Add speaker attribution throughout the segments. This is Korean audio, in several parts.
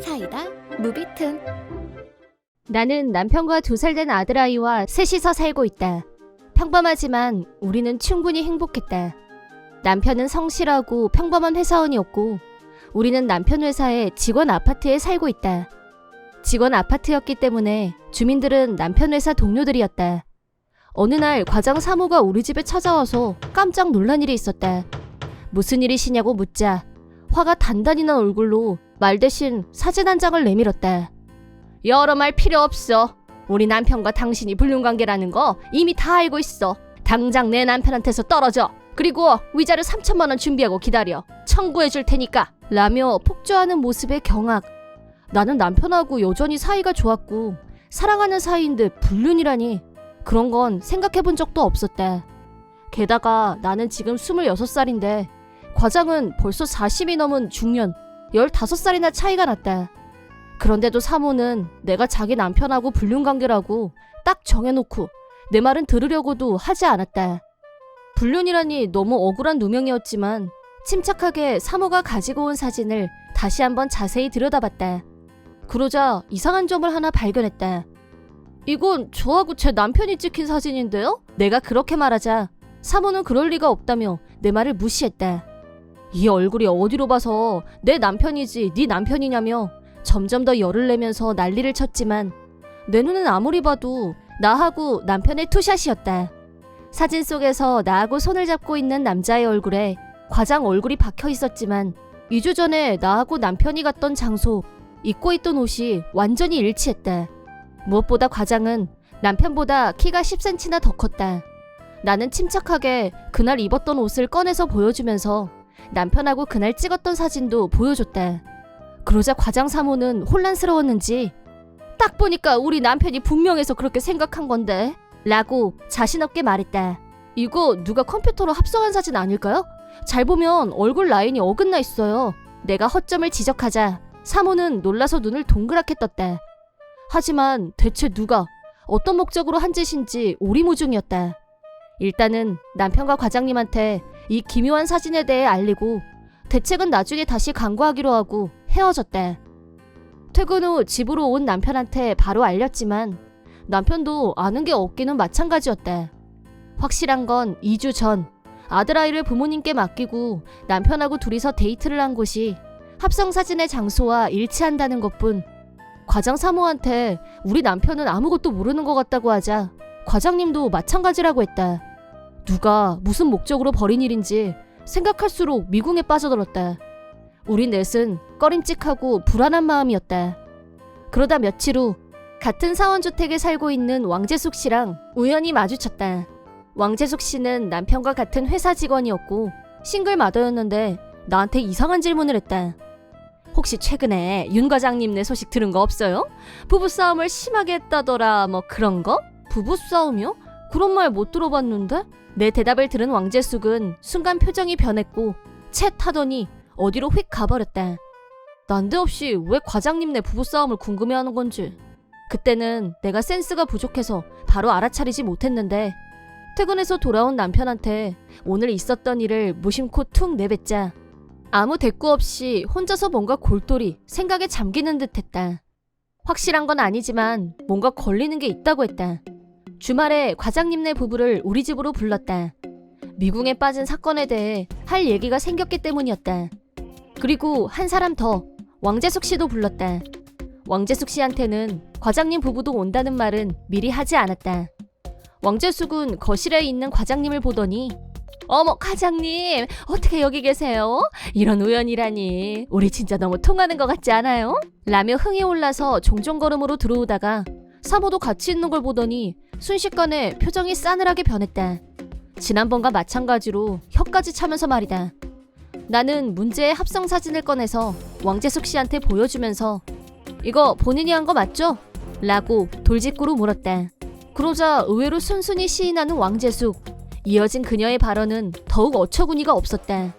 Speaker 1: 사이다 무비튼.
Speaker 2: 나는 남편과 2살 된 아들아이와 셋이서 살고 있다. 평범하지만 우리는 충분히 행복했다. 남편은 성실하고 평범한 회사원이었고 우리는 남편 회사의 직원 아파트에 살고 있다. 직원 아파트였기 때문에 주민들은 남편 회사 동료들이었다. 어느 날 과장 사모가 우리 집에 찾아와서 깜짝 놀란 일이 있었다. 무슨 일이시냐고 묻자 화가 단단히 난 얼굴로 말 대신 사진 한 장을 내밀었다. 여러 말 필요 없어. 우리 남편과 당신이 불륜관계라는 거 이미 다 알고 있어. 당장 내 남편한테서 떨어져. 그리고 위자료 3천만 원 준비하고 기다려. 청구해 줄 테니까. 라며 폭주하는 모습에 경악. 나는 남편하고 여전히 사이가 좋았고 사랑하는 사이인데 불륜이라니. 그런 건 생각해 본 적도 없었다. 게다가 나는 지금 26살인데 과장은 벌써 40이 넘은 중년 15살이나 차이가 났다. 그런데도 사모는 내가 자기 남편하고 불륜관계라고 딱 정해놓고 내 말은 들으려고도 하지 않았다. 불륜이라니 너무 억울한 누명이었지만 침착하게 사모가 가지고 온 사진을 다시 한번 자세히 들여다봤다. 그러자 이상한 점을 하나 발견했다. 이건 저하고 제 남편이 찍힌 사진인데요? 내가 그렇게 말하자 사모는 그럴 리가 없다며 내 말을 무시했다. 이 얼굴이 어디로 봐서 내 남편이지 네 남편이냐며 점점 더 열을 내면서 난리를 쳤지만 내 눈은 아무리 봐도 나하고 남편의 투샷이었다. 사진 속에서 나하고 손을 잡고 있는 남자의 얼굴에 과장 얼굴이 박혀 있었지만 2주 전에 나하고 남편이 갔던 장소, 입고 있던 옷이 완전히 일치했다. 무엇보다 과장은 남편보다 키가 10cm나 더 컸다. 나는 침착하게 그날 입었던 옷을 꺼내서 보여주면서 남편하고 그날 찍었던 사진도 보여줬다. 그러자 과장 사모는 혼란스러웠는지 딱 보니까 우리 남편이 분명해서 그렇게 생각한 건데 라고 자신없게 말했다. 이거 누가 컴퓨터로 합성한 사진 아닐까요? 잘 보면 얼굴 라인이 어긋나 있어요. 내가 허점을 지적하자 사모는 놀라서 눈을 동그랗게 떴다. 하지만 대체 누가 어떤 목적으로 한 짓인지 오리무중이었다. 일단은 남편과 과장님한테 이 기묘한 사진에 대해 알리고 대책은 나중에 다시 강구하기로 하고 헤어졌다. 퇴근 후 집으로 온 남편한테 바로 알렸지만 남편도 아는 게 없기는 마찬가지였다. 확실한 건 2주 전 아들아이를 부모님께 맡기고 남편하고 둘이서 데이트를 한 곳이 합성사진의 장소와 일치한다는 것뿐. 과장 사모한테 우리 남편은 아무것도 모르는 것 같다고 하자 과장님도 마찬가지라고 했다. 누가 무슨 목적으로 벌인 일인지 생각할수록 미궁에 빠져들었다. 우리 넷은 꺼림칙하고 불안한 마음이었다. 그러다 며칠 후 같은 사원주택에 살고 있는 왕재숙 씨랑 우연히 마주쳤다. 왕재숙 씨는 남편과 같은 회사 직원이었고 싱글마더였는데 나한테 이상한 질문을 했다. 혹시 최근에 윤 과장님네 소식 들은 거 없어요? 부부싸움을 심하게 했다더라 뭐 그런 거? 부부싸움이요? 그런 말 못 들어봤는데? 내 대답을 들은 왕재숙은 순간 표정이 변했고 채 타더니 어디로 휙 가버렸다. 난데없이 왜 과장님네 부부싸움을 궁금해하는 건지. 그때는 내가 센스가 부족해서 바로 알아차리지 못했는데 퇴근해서 돌아온 남편한테 오늘 있었던 일을 무심코 툭 내뱉자 아무 대꾸 없이 혼자서 뭔가 골똘히 생각에 잠기는 듯 했다. 확실한 건 아니지만 뭔가 걸리는 게 있다고 했다. 주말에 과장님네 부부를 우리 집으로 불렀다. 미궁에 빠진 사건에 대해 할 얘기가 생겼기 때문이었다. 그리고 한 사람 더, 왕재숙 씨도 불렀다. 왕재숙 씨한테는 과장님 부부도 온다는 말은 미리 하지 않았다. 왕재숙은 거실에 있는 과장님을 보더니 어머 과장님 어떻게 여기 계세요? 이런 우연이라니 우리 진짜 너무 통하는 것 같지 않아요? 라며 흥이 올라서 종종걸음으로 들어오다가 사모도 같이 있는 걸 보더니 순식간에 표정이 싸늘하게 변했다. 지난번과 마찬가지로 혀까지 차면서 말이다. 나는 문제의 합성 사진을 꺼내서 왕재숙 씨한테 보여주면서 이거 본인이 한 거 맞죠? 라고 돌직구로 물었다. 그러자 의외로 순순히 시인하는 왕재숙. 이어진 그녀의 발언은 더욱 어처구니가 없었다.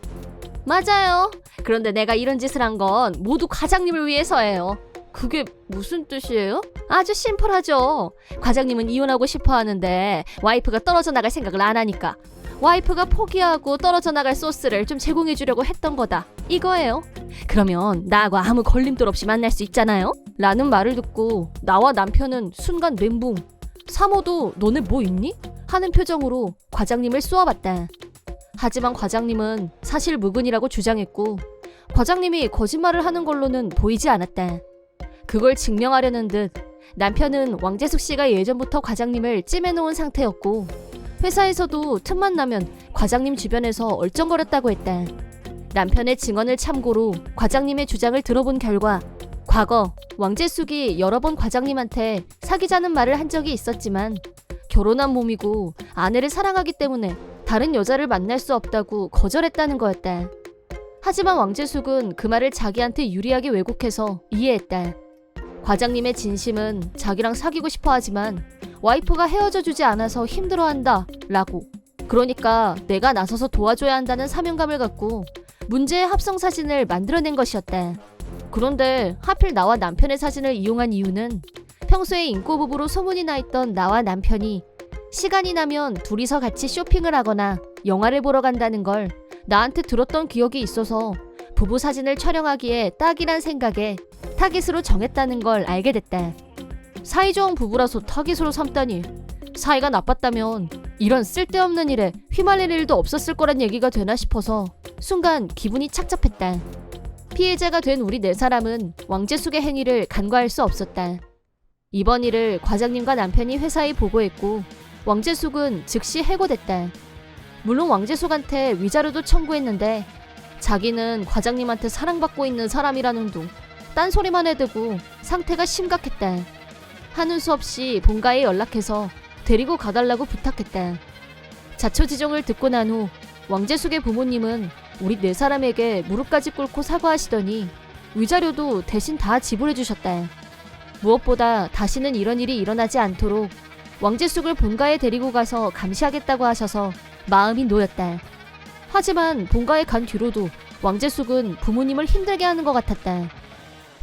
Speaker 2: 맞아요. 그런데 내가 이런 짓을 한 건 모두 과장님을 위해서예요. 그게 무슨 뜻이에요? 아주 심플하죠. 과장님은 이혼하고 싶어 하는데 와이프가 떨어져 나갈 생각을 안 하니까 와이프가 포기하고 떨어져 나갈 소스를 좀 제공해 주려고 했던 거다. 이거예요. 그러면 나하고 아무 걸림돌 없이 만날 수 있잖아요? 라는 말을 듣고 나와 남편은 순간 멘붕. 사모도 너네 뭐 있니? 하는 표정으로 과장님을 쏘아봤다. 하지만 과장님은 사실 무근이라고 주장했고 과장님이 거짓말을 하는 걸로는 보이지 않았다. 그걸 증명하려는 듯 남편은 왕재숙 씨가 예전부터 과장님을 찜해놓은 상태였고 회사에서도 틈만 나면 과장님 주변에서 얼쩡거렸다고 했다. 남편의 증언을 참고로 과장님의 주장을 들어본 결과 과거 왕재숙이 여러 번 과장님한테 사귀자는 말을 한 적이 있었지만 결혼한 몸이고 아내를 사랑하기 때문에 다른 여자를 만날 수 없다고 거절했다는 거였다. 하지만 왕재숙은 그 말을 자기한테 유리하게 왜곡해서 이해했다. 과장님의 진심은 자기랑 사귀고 싶어 하지만 와이프가 헤어져 주지 않아서 힘들어한다 라고. 그러니까 내가 나서서 도와줘야 한다는 사명감을 갖고 문제의 합성 사진을 만들어낸 것이었다. 그런데 하필 나와 남편의 사진을 이용한 이유는 평소에 인꼬 부부로 소문이 나 있던 나와 남편이 시간이 나면 둘이서 같이 쇼핑을 하거나 영화를 보러 간다는 걸 나한테 들었던 기억이 있어서 부부 사진을 촬영하기에 딱이란 생각에 타깃으로 정했다는 걸 알게 됐다. 사이좋은 부부라서 타깃으로 삼다니. 사이가 나빴다면 이런 쓸데없는 일에 휘말릴 일도 없었을 거란 얘기가 되나 싶어서 순간 기분이 착잡했다. 피해자가 된 우리 네 사람은 왕재숙의 행위를 간과할 수 없었다. 이번 일을 과장님과 남편이 회사에 보고했고 왕재숙은 즉시 해고됐다. 물론 왕재숙한테 위자료도 청구했는데 자기는 과장님한테 사랑받고 있는 사람이라는 둥 딴소리만 해대고 상태가 심각했다. 하는 수 없이 본가에 연락해서 데리고 가달라고 부탁했다. 자초지종을 듣고 난 후 왕재숙의 부모님은 우리 네 사람에게 무릎까지 꿇고 사과하시더니 위자료도 대신 다 지불해 주셨다. 무엇보다 다시는 이런 일이 일어나지 않도록 왕재숙을 본가에 데리고 가서 감시하겠다고 하셔서 마음이 놓였다. 하지만 본가에 간 뒤로도 왕재숙은 부모님을 힘들게 하는 것 같았다.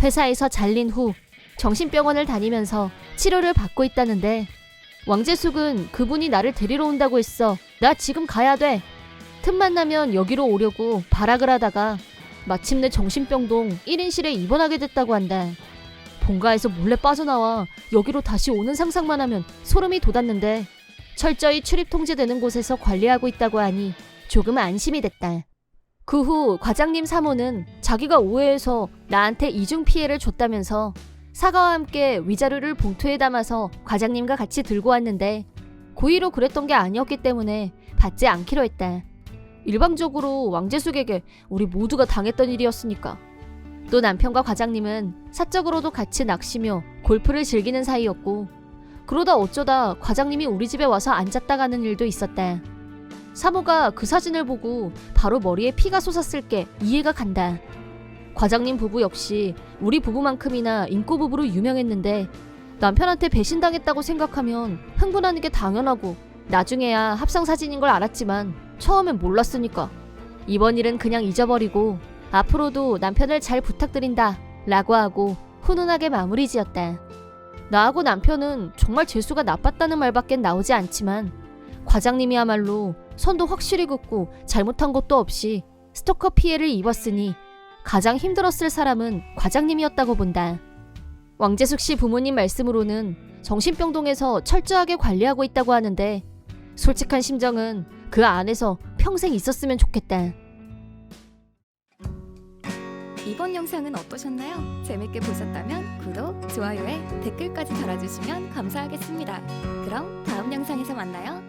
Speaker 2: 회사에서 잘린 후 정신병원을 다니면서 치료를 받고 있다는데 왕재숙은 그분이 나를 데리러 온다고 했어. 나 지금 가야 돼. 틈만 나면 여기로 오려고 발악을 하다가 마침내 정신병동 1인실에 입원하게 됐다고 한다. 본가에서 몰래 빠져나와 여기로 다시 오는 상상만 하면 소름이 돋았는데 철저히 출입 통제되는 곳에서 관리하고 있다고 하니 조금 안심이 됐다. 그 후 과장님 사모는 자기가 오해해서 나한테 이중 피해를 줬다면서 사과와 함께 위자료를 봉투에 담아서 과장님과 같이 들고 왔는데 고의로 그랬던 게 아니었기 때문에 받지 않기로 했다. 일방적으로 왕재숙에게 우리 모두가 당했던 일이었으니까. 또 남편과 과장님은 사적으로도 같이 낚시며 골프를 즐기는 사이였고 그러다 어쩌다 과장님이 우리 집에 와서 앉았다 가는 일도 있었다. 사모가 그 사진을 보고 바로 머리에 피가 솟았을 게 이해가 간다. 과장님 부부 역시 우리 부부만큼이나 인꼬 부부로 유명했는데 남편한테 배신당했다고 생각하면 흥분하는 게 당연하고 나중에야 합성 사진인 걸 알았지만 처음엔 몰랐으니까 이번 일은 그냥 잊어버리고 앞으로도 남편을 잘 부탁드린다 라고 하고 훈훈하게 마무리 지었다. 나하고 남편은 정말 재수가 나빴다는 말밖엔 나오지 않지만 과장님이야말로 선도 확실히 긋고 잘못한 것도 없이 스토커 피해를 입었으니 가장 힘들었을 사람은 과장님이었다고 본다. 왕재숙 씨 부모님 말씀으로는 정신병동에서 철저하게 관리하고 있다고 하는데 솔직한 심정은 그 안에서 평생 있었으면 좋겠다.
Speaker 1: 이번 영상은 어떠셨나요? 재밌게 보셨다면 구독, 좋아요에 댓글까지 달아주시면 감사하겠습니다. 그럼 다음 영상에서 만나요.